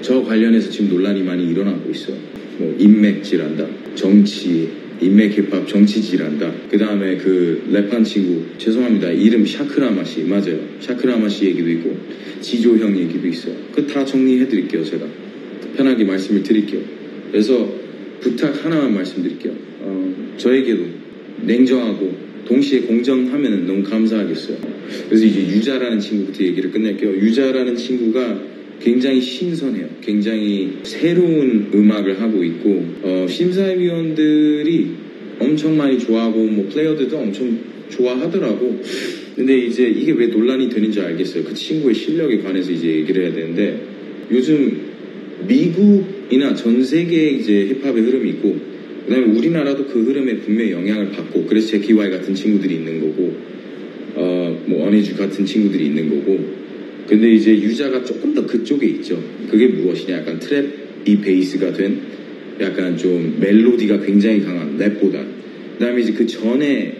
저 관련해서 지금 논란이 많이 일어나고 있어요. 뭐 인맥질한다, 정치, 인맥 힙합 정치질한다. 그 다음에 그 랩한 친구, 죄송합니다, 이름 샤크라마시, 맞아요, 샤크라마시 얘기도 있고 지조형 얘기도 있어요. 그거 다 정리해드릴게요. 제가 편하게 말씀을 드릴게요. 그래서 부탁 하나만 말씀드릴게요. 저에게도 냉정하고 동시에 공정하면 너무 감사하겠어요. 그래서 이제 유자라는 친구부터 얘기를 끝낼게요. 유자라는 친구가 굉장히 신선해요. 굉장히 새로운 음악을 하고 있고, 심사위원들이 엄청 많이 좋아하고, 뭐 플레이어들도 엄청 좋아하더라고. 근데 이제 이게 왜 논란이 되는지 알겠어요. 그 친구의 실력에 관해서 이제 얘기를 해야 되는데, 요즘 미국이나 전 세계에 이제 힙합의 흐름이 있고, 그 다음에 우리나라도 그 흐름에 분명히 영향을 받고, 그래서 제키와이 같은 친구들이 있는 거고, 뭐 언해주 같은 친구들이 있는 거고. 근데 이제 유자가 조금 더 그쪽에 있죠. 그게 무엇이냐, 약간 트랩이 베이스가 된 약간 좀 멜로디가 굉장히 강한 랩보다. 그 다음에 이제 그 전에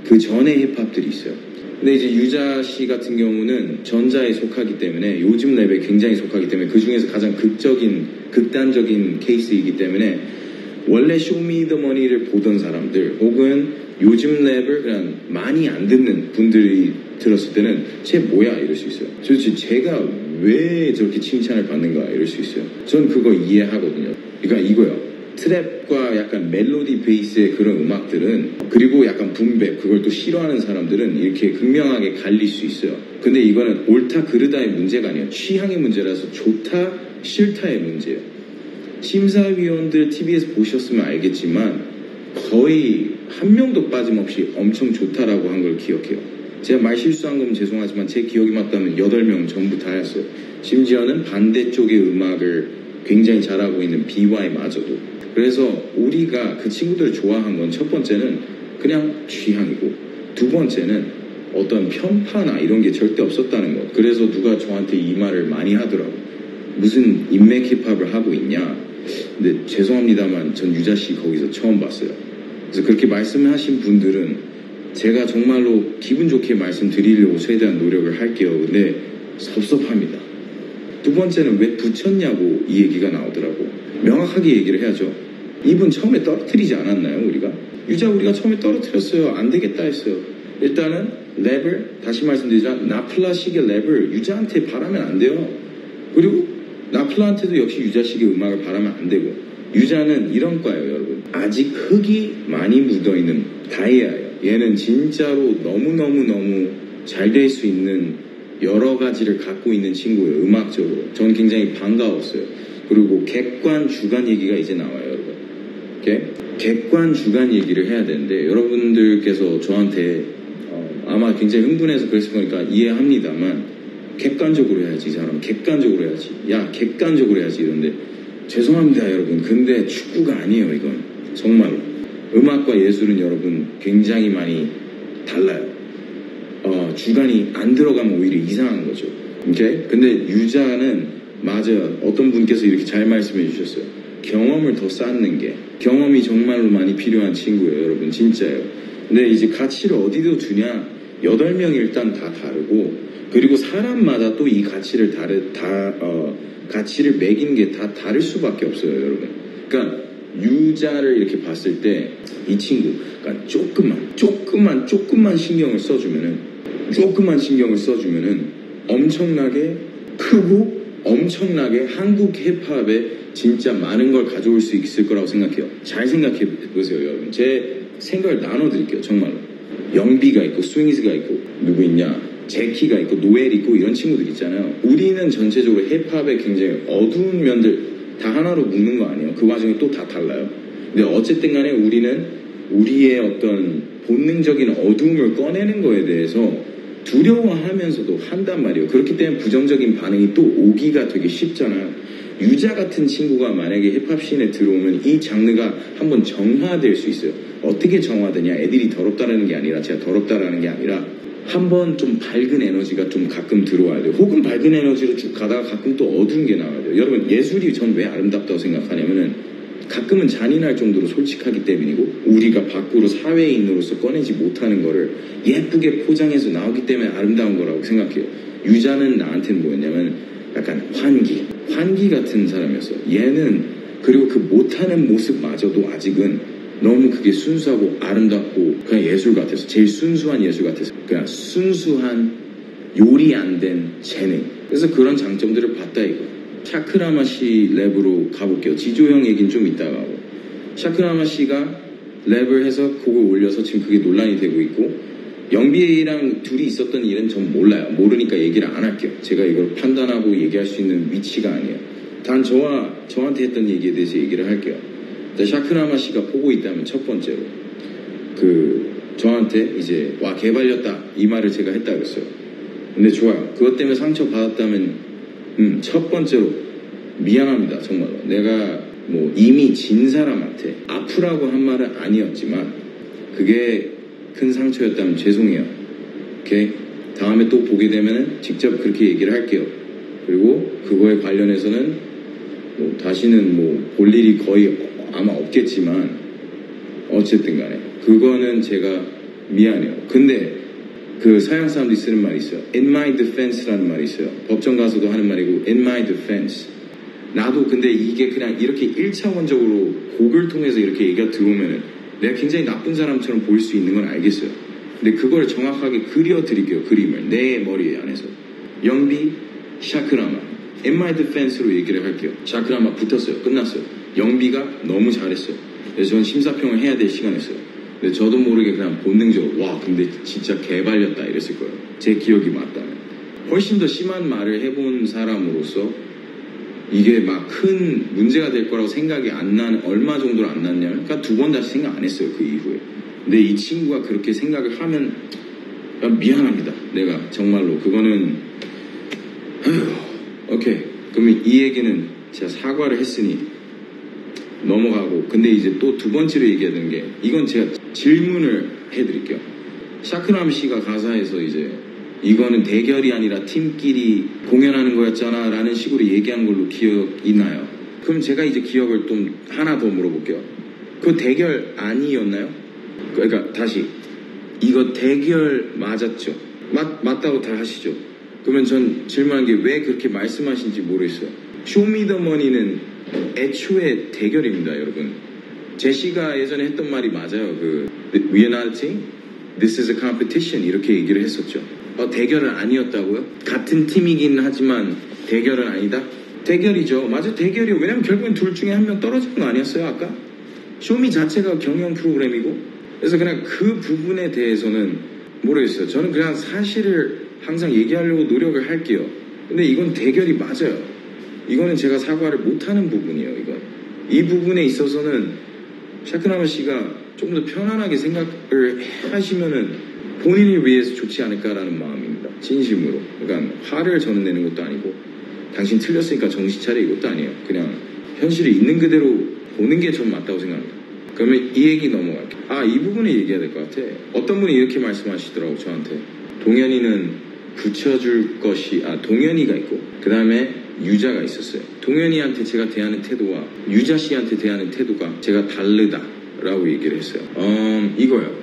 힙합들이 있어요. 근데 이제 유자 씨 같은 경우는 전자에 속하기 때문에, 요즘 랩에 굉장히 속하기 때문에, 그 중에서 가장 극단적인 케이스이기 때문에, 원래 쇼미더머니를 보던 사람들 혹은 요즘 랩을 그냥 많이 안 듣는 분들이 들었을 때는 쟤 뭐야 이럴 수 있어요. 도대체 제가 왜 저렇게 칭찬을 받는가 이럴 수 있어요. 전 그거 이해하거든요. 그러니까 이거요, 트랩과 약간 멜로디 베이스의 그런 음악들은, 그리고 약간 붐백, 그걸 또 싫어하는 사람들은 이렇게 극명하게 갈릴 수 있어요. 근데 이거는 옳다 그르다의 문제가 아니에요. 취향의 문제라서 좋다 싫다의 문제예요. 심사위원들 TV에서 보셨으면 알겠지만 거의 한 명도 빠짐없이 엄청 좋다라고 한 걸 기억해요. 제가 말 실수한 거면 죄송하지만 제 기억이 맞다면 8명 전부 다였어요. 심지어는 반대쪽의 음악을 굉장히 잘하고 있는 BY마저도. 그래서 우리가 그 친구들을 좋아한 건 첫 번째는 그냥 취향이고, 두 번째는 어떤 편파나 이런 게 절대 없었다는 것. 그래서 누가 저한테 이 말을 많이 하더라고. 무슨 인맥 힙합을 하고 있냐. 근데 죄송합니다만 전 유자씨 거기서 처음 봤어요. 그래서 그렇게 말씀하신 분들은 제가 정말로 기분 좋게 말씀드리려고 최대한 노력을 할게요. 근데 섭섭합니다. 두 번째는 왜 붙였냐고 이 얘기가 나오더라고. 명확하게 얘기를 해야죠. 이분 처음에 떨어뜨리지 않았나요? 유자 우리가 처음에 떨어뜨렸어요. 안 되겠다 했어요. 일단은 랩을, 다시 말씀드리자, 나플라식의 랩을 유자한테 바라면 안 돼요. 그리고 나플라한테도 역시 유자식의 음악을 바라면 안 되고. 유자는 이런 과예요, 여러분. 아직 흙이 많이 묻어있는 다이아예요. 얘는 진짜로 너무너무 잘 될 수 있는 여러 가지를 갖고 있는 친구예요, 음악적으로. 저는 굉장히 반가웠어요. 그리고 객관, 주관 얘기가 이제 나와요, 여러분. 오케이? 객관, 주관 얘기를 해야 되는데, 여러분들께서 저한테 아마 굉장히 흥분해서 그랬을 거니까 이해합니다만, 객관적으로 해야지, 이 사람. 객관적으로 해야지. 야, 객관적으로 해야지. 이런데, 죄송합니다, 여러분. 근데 축구가 아니에요, 이건. 정말로. 음악과 예술은 여러분 굉장히 많이 달라요. 주관이 안 들어가면 오히려 이상한 거죠. 오케이? 근데 유자는, 맞아요. 어떤 분께서 이렇게 잘 말씀해 주셨어요. 경험을 더 쌓는 게, 경험이 정말로 많이 필요한 친구예요, 여러분. 진짜예요. 근데 이제 가치를 어디도 두냐? 8명이 일단 다 다르고, 그리고 사람마다 또 이 가치를 가치를 매긴 게 다 다를 수밖에 없어요, 여러분. 그러니까 유자를 이렇게 봤을 때 이 친구, 그러니까 조금만 신경을 써주면은 엄청나게 크고 엄청나게 한국 힙합에 진짜 많은 걸 가져올 수 있을 거라고 생각해요. 잘 생각해 보세요, 여러분. 제 생각을 나눠드릴게요, 정말로. 영비가 있고 스윙이즈가 있고 누구 있냐, 제키가 있고 노엘 있고 이런 친구들 있잖아요. 우리는 전체적으로 힙합의 굉장히 어두운 면들 다 하나로 묶는 거 아니에요. 그 과정이 또 다 달라요. 근데 어쨌든 간에 우리는 우리의 어떤 본능적인 어두움을 꺼내는 거에 대해서 두려워하면서도 한단 말이에요. 그렇기 때문에 부정적인 반응이 또 오기가 되게 쉽잖아요. 유자 같은 친구가 만약에 힙합씬에 들어오면 이 장르가 한번 정화될 수 있어요. 어떻게 정화되냐? 애들이 더럽다라는 게 아니라, 제가 더럽다라는 게 아니라, 한번 좀 밝은 에너지가 좀 가끔 들어와야 돼요. 혹은 밝은 에너지로 쭉 가다가 가끔 또 어두운 게 나와야 돼요. 여러분, 예술이 전 왜 아름답다고 생각하냐면은 가끔은 잔인할 정도로 솔직하기 때문이고, 우리가 밖으로 사회인으로서 꺼내지 못하는 거를 예쁘게 포장해서 나오기 때문에 아름다운 거라고 생각해요. 유자는 나한테는 뭐였냐면 약간 환기 같은 사람이었어. 얘는 그리고 그 못하는 모습마저도 아직은 너무 그게 순수하고 아름답고 그냥 예술 같았어. 제일 순수한 예술 같았어. 그냥 순수한 요리 안 된 재능. 그래서 그런 장점들을 봤다 이거. 샤크라마 씨 랩으로 가볼게요. 지조 형 얘기는 좀 이따가 하고. 샤크라마 씨가 랩을 해서 곡을 올려서 지금 그게 논란이 되고 있고, 영비랑 둘이 있었던 일은 전 몰라요. 모르니까 얘기를 안 할게요. 제가 이걸 판단하고 얘기할 수 있는 위치가 아니에요. 단 저한테 했던 얘기에 대해서 얘기를 할게요. 샤크라마 씨가 보고 있다면 첫 번째로 저한테 이제 와 개발렸다 이 말을 제가 했다 그랬어요. 근데 좋아요. 그것 때문에 상처 받았다면 첫 번째로 미안합니다. 정말로 내가 뭐 이미 진 사람한테 아프라고 한 말은 아니었지만 그게 큰 상처였다면 죄송해요. 오케이? 다음에 또 보게 되면은 직접 그렇게 얘기를 할게요. 그리고 그거에 관련해서는 뭐 다시는 뭐 볼 일이 거의 아마 없겠지만 어쨌든 간에 그거는 제가 미안해요. 근데 그 서양 사람들이 쓰는 말이 있어요. In my defense라는 말이 있어요. 법정 가서도 하는 말이고 in my defense. 나도 근데 이게 그냥 이렇게 1차원적으로 곡을 통해서 이렇게 얘기가 들어오면은 내가 굉장히 나쁜 사람처럼 보일 수 있는 건 알겠어요. 근데 그걸 정확하게 그려드릴게요. 그림을 내 머리 안에서. 영비, 샤크라마, in my defense로 얘기를 할게요. 샤크라마 붙었어요. 끝났어요. 영비가 너무 잘했어요. 그래서 전 심사평을 해야 될 시간이었어요. 근데 저도 모르게 그냥 본능적으로 와 근데 진짜 개발렸다 이랬을 거예요. 제 기억이 맞다면. 훨씬 더 심한 말을 해본 사람으로서 이게 막 큰 문제가 될 거라고 생각이 안 나는, 얼마 정도로 안 났냐면, 그러니까 두 번 다시 생각 안 했어요, 그 이후에. 근데 이 친구가 그렇게 생각을 하면, 미안합니다. 내가, 정말로. 그거는, 오케이. 그러면 이 얘기는 제가 사과를 했으니, 넘어가고. 근데 이제 또 두 번째로 얘기해야 되는 게, 이건 제가 질문을 해드릴게요. 샤크람 씨가 가사에서 이제, 이거는 대결이 아니라 팀끼리 공연하는 거였잖아 라는 식으로 얘기한 걸로 기억이 나요. 그럼 제가 이제 기억을 좀 하나 더 물어볼게요. 그 대결 아니었나요? 그러니까 다시 이거 대결 맞았죠? 맞다고 다 하시죠? 그러면 전 질문한 게 왜 그렇게 말씀하신지 모르겠어요. 쇼미더머니는 애초에 대결입니다, 여러분. 제시가 예전에 했던 말이 맞아요. We are not a team, this is a competition 이렇게 얘기를 했었죠. 대결은 아니었다고요? 같은 팀이긴 하지만 대결은 아니다? 대결이죠. 맞아, 대결이요. 왜냐면 결국엔 둘 중에 한 명 떨어지는 거 아니었어요, 아까? 쇼미 자체가 경영 프로그램이고. 그래서 그냥 그 부분에 대해서는 모르겠어요. 저는 그냥 사실을 항상 얘기하려고 노력을 할게요. 근데 이건 대결이 맞아요. 이거는 제가 사과를 못하는 부분이에요, 이건. 이 부분에 있어서는 샤크라마 씨가 좀 더 편안하게 생각을 하시면은 본인을 위해서 좋지 않을까라는 마음입니다. 진심으로. 그러니까 화를 저는 내는 것도 아니고 당신 틀렸으니까 정신 차려 이것도 아니에요. 그냥 현실을 있는 그대로 보는 게 전 맞다고 생각합니다. 그러면 이 얘기 넘어갈게요. 이 부분에 얘기해야 될 것 같아. 어떤 분이 이렇게 말씀하시더라고 저한테. 동현이는 붙여줄 것이 동현이가 있고 그 다음에 유자가 있었어요. 동현이한테 제가 대하는 태도와 유자 씨한테 대하는 태도가 제가 다르다라고 얘기를 했어요. 이거요.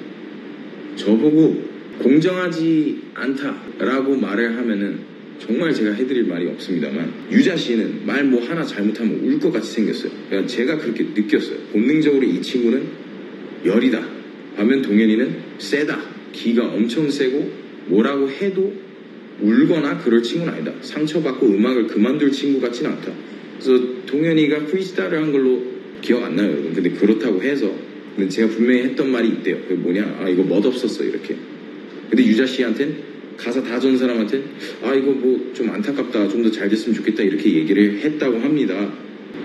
저보고 공정하지 않다라고 말을 하면은 정말 제가 해드릴 말이 없습니다만 유자 씨는 말 뭐 하나 잘못하면 울 것 같이 생겼어요. 그러니까 제가 그렇게 느꼈어요. 본능적으로 이 친구는 열이다. 반면 동현이는 세다. 기가 엄청 세고 뭐라고 해도 울거나 그럴 친구는 아니다. 상처받고 음악을 그만둘 친구 같진 않다. 그래서 동현이가 프리스타일을 한 걸로 기억 안 나요, 여러분. 근데 그렇다고 해서 제가 분명히 했던 말이 있대요. 그게 뭐냐? 이거 멋없었어 이렇게. 근데 유자 씨한텐 가사 다 전 사람한텐 이거 뭐 좀 안타깝다. 좀 더 잘 됐으면 좋겠다. 이렇게 얘기를 했다고 합니다.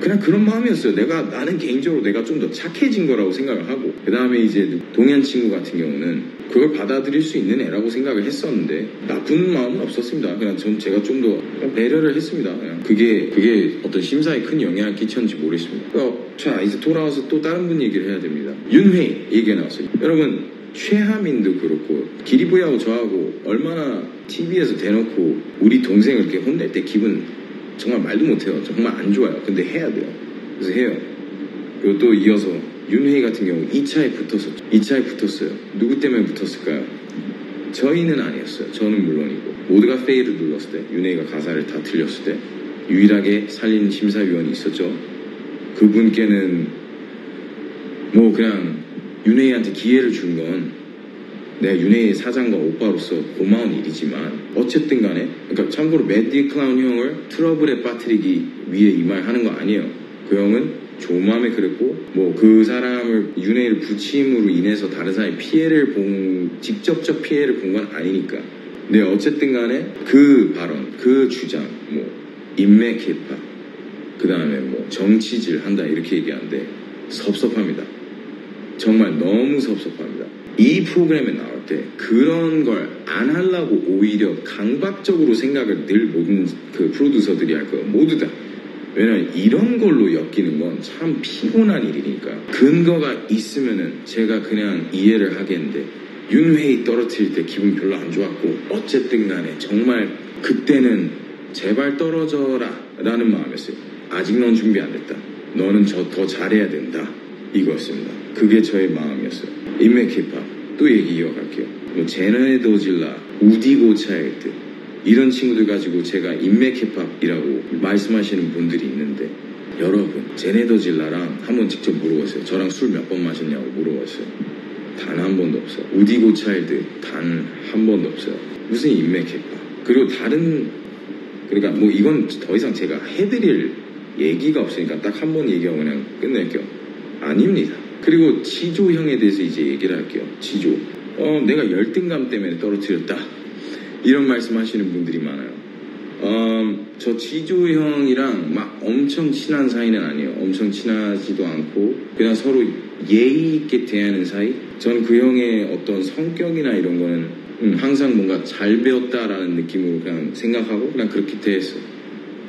그냥 그런 마음이었어요. 나는 개인적으로 내가 좀 더 착해진 거라고 생각을 하고 그 다음에 이제 동현 친구 같은 경우는 그걸 받아들일 수 있는 애라고 생각을 했었는데 나쁜 마음은 없었습니다. 그냥 제가 좀 더 배려를 했습니다. 그냥 그게 어떤 심사에 큰 영향을 끼쳤는지 모르겠습니다. 자 이제 돌아와서 또 다른 분 얘기를 해야 됩니다. 윤회 얘기가 나왔어요. 여러분 최하민도 그렇고 기리보이하고 저하고 얼마나 TV에서 대놓고 우리 동생을 이렇게 혼낼 때 기분 정말 말도 못해요. 정말 안 좋아요. 근데 해야 돼요. 그래서 해요. 그리고 또 이어서 윤회이 같은 경우 2차에 붙었었죠. 2차에 붙었어요. 누구 때문에 붙었을까요? 저희는 아니었어요. 저는 물론이고 모두가 페이를 눌렀을 때 윤회이가 가사를 다 틀렸을 때 유일하게 살린 심사위원이 있었죠. 그분께는 뭐 그냥 윤회이한테 기회를 준 건 내가 윤회이 사장과 오빠로서 고마운 일이지만 어쨌든 간에 그러니까 참고로 매디 클라운 형을 트러블에 빠뜨리기 위해 이 말 하는 거 아니에요. 그 형은 좋은 마음에 그랬고 뭐 그 사람을 윤회이를 부침으로 인해서 다른 사람이 직접적 피해를 본 건 아니니까. 근데 어쨌든 간에 그 발언, 그 주장, 뭐 인맥 힙합, 그 다음에 뭐 정치질 한다 이렇게 얘기하는데 섭섭합니다. 정말 너무 섭섭합니다. 이 프로그램에 나올 때 그런 걸 안 하려고 오히려 강박적으로 생각을 늘 모든 그 프로듀서들이 할 거예요. 모두 다. 왜냐면 이런 걸로 엮이는 건 참 피곤한 일이니까. 근거가 있으면은 제가 그냥 이해를 하겠는데 윤회이 떨어뜨릴 때 기분 별로 안 좋았고 어쨌든 간에 정말 그때는 제발 떨어져라 라는 마음이었어요. 아직 넌 준비 안 됐다. 너는 더 잘해야 된다. 이거였습니다. 그게 저의 마음이었어요. 인맥 힙합 또 얘기 이어갈게요. 뭐 제네도질라, 우디고 차일드 이런 친구들 가지고 제가 인맥 힙합이라고 말씀하시는 분들이 있는데 여러분 제네도질라랑 한번 직접 물어봤어요. 저랑 술 몇 번 마셨냐고 물어봤어요. 단 한 번도 없어요. 우디고 차일드 단 한 번도 없어요. 무슨 인맥 힙합. 그리고 그러니까 뭐 이건 더 이상 제가 해드릴 얘기가 없으니까 딱 한 번 얘기하고 그냥 끝낼게요. 아닙니다. 그리고 지조 형에 대해서 이제 얘기를 할게요. 지조. 내가 열등감 때문에 떨어뜨렸다. 이런 말씀 하시는 분들이 많아요. 저 지조 형이랑 막 엄청 친한 사이는 아니에요. 엄청 친하지도 않고 그냥 서로 예의 있게 대하는 사이? 전 그 형의 어떤 성격이나 이런 거는 항상 뭔가 잘 배웠다라는 느낌으로 그냥 생각하고 그냥 그렇게 대했어요.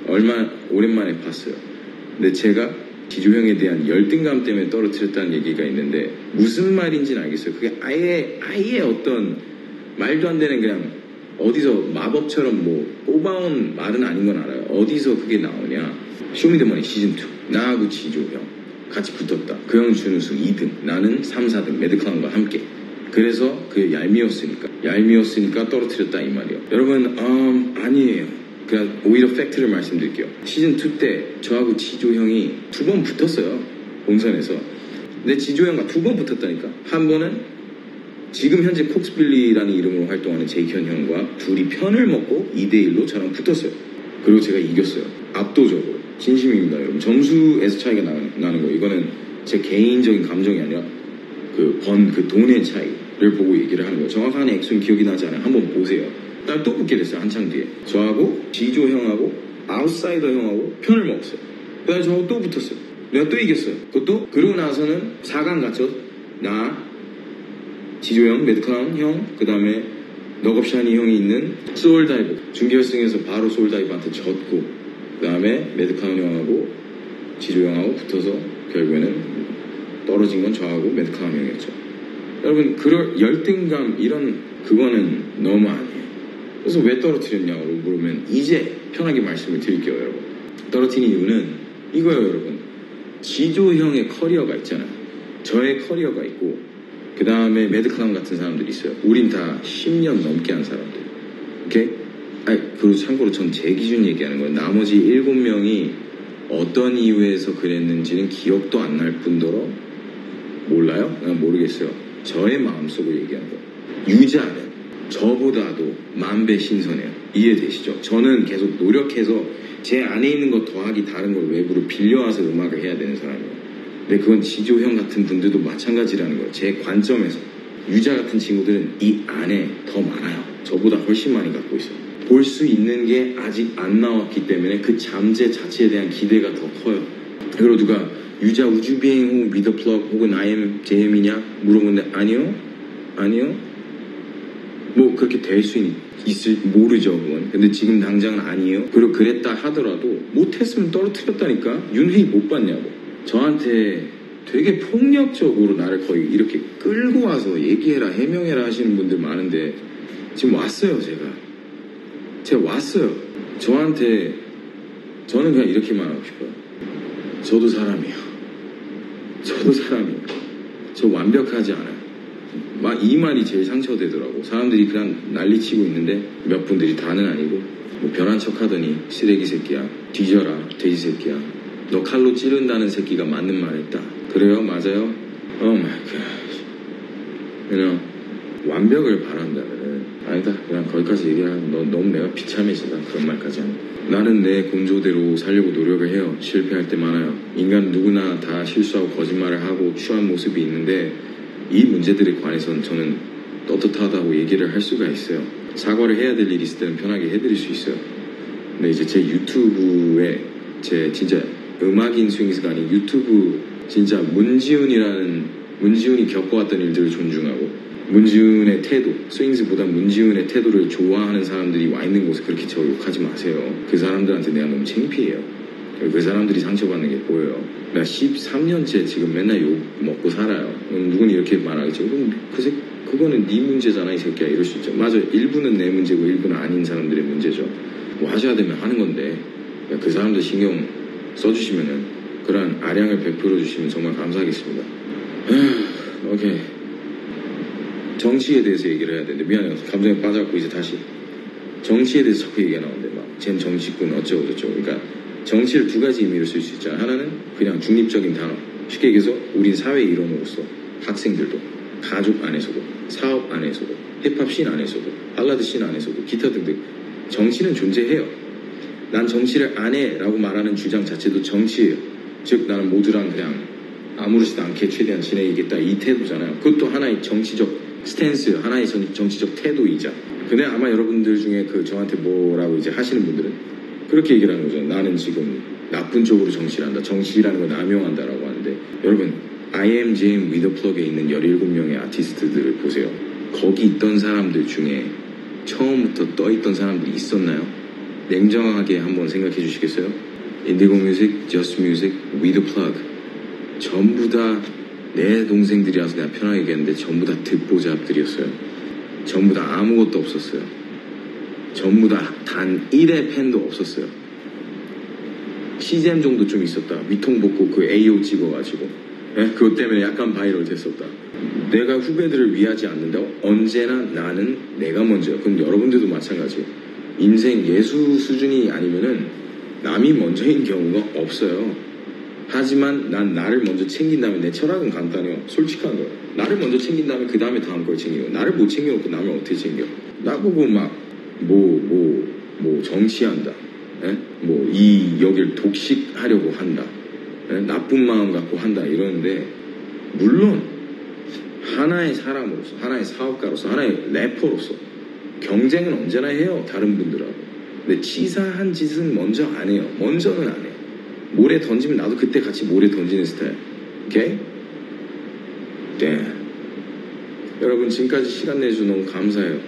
얼마 오랜만에 봤어요. 근데 제가 지조 형에 대한 열등감 때문에 떨어뜨렸다는 얘기가 있는데 무슨 말인지는 알겠어요. 그게 아예 어떤 말도 안 되는 그냥 어디서 마법처럼 뭐 뽑아온 말은 아닌 건 알아요. 어디서 그게 나오냐. 쇼미더머니 시즌2 나하고 지조 형 같이 붙었다. 그 형은 준우승 2등 나는 3, 4등 매드클라운과 함께. 그래서 그 얄미웠으니까 떨어뜨렸다 이 말이에요. 여러분 아니에요. 그냥 오히려 팩트를 말씀드릴게요. 시즌2 때 저하고 지조 형이 2번 붙었어요. 본선에서. 근데 지조 형과 2번 붙었다니까. 한 번은 지금 현재 콕스빌리라는 이름으로 활동하는 제이현 형과 둘이 편을 먹고 2대1로 저랑 붙었어요. 그리고 제가 이겼어요. 압도적으로. 진심입니다 여러분. 점수에서 차이가 나는 거. 이거는 제 개인적인 감정이 아니라 그 돈의 차이를 보고 얘기를 하는 거예요. 정확한 액수는 기억이 나지 않아요. 한번 보세요. 딱 또 붙게 됐어요. 한창 뒤에. 저하고 지조 형하고 아웃사이더 형하고 편을 먹었어요. 그 다음에 저하고 또 붙었어요. 내가 또 이겼어요. 그것도 그러고 나서는 4강 갔죠. 나 지조 형, 매드클라운 형, 그 다음에 너겁샤니 형이 있는 소울다이브 준결승에서 바로 소울다이브한테 졌고 그 다음에 매드클라운 형하고 지조 형하고 붙어서 결국에는 떨어진 건 저하고 매드클라운 형이었죠. 여러분 그럴 열등감 이런 그거는 너무 아니에요. 그래서 왜 떨어뜨렸냐고 물으면 이제 편하게 말씀을 드릴게요. 여러분 떨어뜨린 이유는 이거예요. 여러분 지조 형의 커리어가 있잖아요. 저의 커리어가 있고 그 다음에 매드클라운 같은 사람들이 있어요. 우린 다 10년 넘게 한 사람들. 오케이? 그리고 참고로 전 제 기준 얘기하는 거예요. 나머지 7명이 어떤 이유에서 그랬는지는 기억도 안 날 뿐더러 몰라요? 난 모르겠어요. 저의 마음속으로 얘기하는 거예요. 유자는 저보다도 만배 신선해요. 이해되시죠? 저는 계속 노력해서 제 안에 있는 거 더하기 다른 걸 외부로 빌려와서 음악을 해야 되는 사람이에요. 근데 그건 지조 형 같은 분들도 마찬가지라는 거예요. 제 관점에서. 유자 같은 친구들은 이 안에 더 많아요. 저보다 훨씬 많이 갖고 있어요. 볼 수 있는 게 아직 안 나왔기 때문에 그 잠재 자체에 대한 기대가 더 커요. 그리고 누가 유자 우주비행 혹은 미더플럭 혹은 IMJM이냐 물어보는데 아니요. 뭐 그렇게 될 수 있을 모르죠 그건. 근데 지금 당장은 아니에요. 그리고 그랬다 하더라도 못했으면 떨어뜨렸다니까. 윤회이 못 봤냐고. 저한테 되게 폭력적으로 나를 거의 이렇게 끌고 와서 얘기해라 해명해라 하시는 분들 많은데 지금 왔어요. 제가 왔어요. 저는 그냥 이렇게 말하고 싶어요. 저도 사람이에요. 저 완벽하지 않아요. 이 말이 제일 상처되더라고. 사람들이 그냥 난리치고 있는데 몇 분들이 다는 아니고 뭐 변한 척 하더니 쓰레기 새끼야. 뒤져라 돼지 새끼야. 너 칼로 찌른다는 새끼가 맞는 말 했다. 그래요? 맞아요? Oh my god. You know, 완벽을 바란다면은 아니다. 그냥 거기까지 얘기하면 너무 내가 비참해지다. 그런 말까지 하면. 나는 내 공조대로 살려고 노력을 해요. 실패할 때 많아요. 인간 누구나 다 실수하고 거짓말을 하고 취한 모습이 있는데 이 문제들에 관해서는 저는 떳떳하다고 얘기를 할 수가 있어요. 사과를 해야 될 일이 있을 때는 편하게 해드릴 수 있어요. 근데 이제 제 유튜브에 제 진짜 음악인 스윙스가 아닌 유튜브 진짜 문지훈이 겪어왔던 일들을 존중하고 문지훈의 태도, 스윙스보다 문지훈의 태도를 좋아하는 사람들이 와 있는 곳에 그렇게 저 욕하지 마세요. 그 사람들한테 내가 너무 창피해요. 그 사람들이 상처받는 게 보여요. 나 13년째 지금 맨날 욕 먹고 살아요. 누군 이렇게 말하겠지. 그럼 그거는 네 문제잖아 이 새끼야 이럴 수 있죠. 맞아요. 일부는 내 문제고 일부는 아닌 사람들의 문제죠. 뭐 하셔야 되면 하는 건데 그 사람들 신경 써주시면은 그런 아량을 베풀어 주시면 정말 감사하겠습니다. 오케이. 정치에 대해서 얘기를 해야 되는데 미안해요. 감정에 빠져갖고 이제 다시 정치에 대해서 자꾸 얘기가 나오는데 막 쟨 정치꾼 어쩌고 저쩌고. 그러니까 정치를 두 가지 의미로 쓸 수 있잖아. 하나는 그냥 중립적인 단어. 쉽게 얘기해서 우린 사회 일원으로서 학생들도 가족 안에서도 사업 안에서도 힙합 씬 안에서도 발라드 씬 안에서도 기타 등등 정치는 존재해요. 난 정치를 안 해 라고 말하는 주장 자체도 정치예요. 즉 나는 모두랑 그냥 아무렇지도 않게 최대한 지내야겠다 이 태도잖아요. 그것도 하나의 정치적 스탠스, 하나의 정치적 태도이자. 근데 아마 여러분들 중에 저한테 뭐라고 이제 하시는 분들은 그렇게 얘기를 하는 거죠. 나는 지금 나쁜 쪽으로 정치를 한다. 정치라는 걸 남용한다라고 하는데 여러분 IMGM 위더플럭에 있는 17명의 아티스트들을 보세요. 거기 있던 사람들 중에 처음부터 떠있던 사람들이 있었나요? 냉정하게 한번 생각해 주시겠어요? 인디고 뮤직, 저스트 뮤직, 위더플럭 전부 다 내 동생들이라서 내가 편하게 얘기했는데 전부 다 듣보잡들이었어요. 전부 다 아무것도 없었어요. 전부 다 단 1의 팬도 없었어요. CGM 정도 좀 있었다. 위통 벗고 그 AO 찍어가지고 그것 때문에 약간 바이럴 됐었다. 내가 후배들을 위하지 않는다고? 언제나 나는 내가 먼저야. 그럼 여러분들도 마찬가지예요. 인생 예수 수준이 아니면은 남이 먼저인 경우가 없어요. 하지만 난 나를 먼저 챙긴 다음에 내 철학은 간단해요. 솔직한 거예요. 나를 먼저 챙긴 다음에 그 다음에 다음 걸 챙겨요. 나를 못 챙겨놓고 남을 어떻게 챙겨? 나보고 막 정치한다. 이 여길 독식하려고 한다. 나쁜 마음 갖고 한다 이러는데 물론 하나의 사람으로서 하나의 사업가로서 하나의 래퍼로서 경쟁은 언제나 해요. 다른 분들하고. 근데 치사한 짓은 먼저 안 해요. 먼저는 안 해요. 모래 던지면 나도 그때 같이 모래 던지는 스타일. 오케이? 네. 여러분 지금까지 시간 내주셔서 너무 감사해요.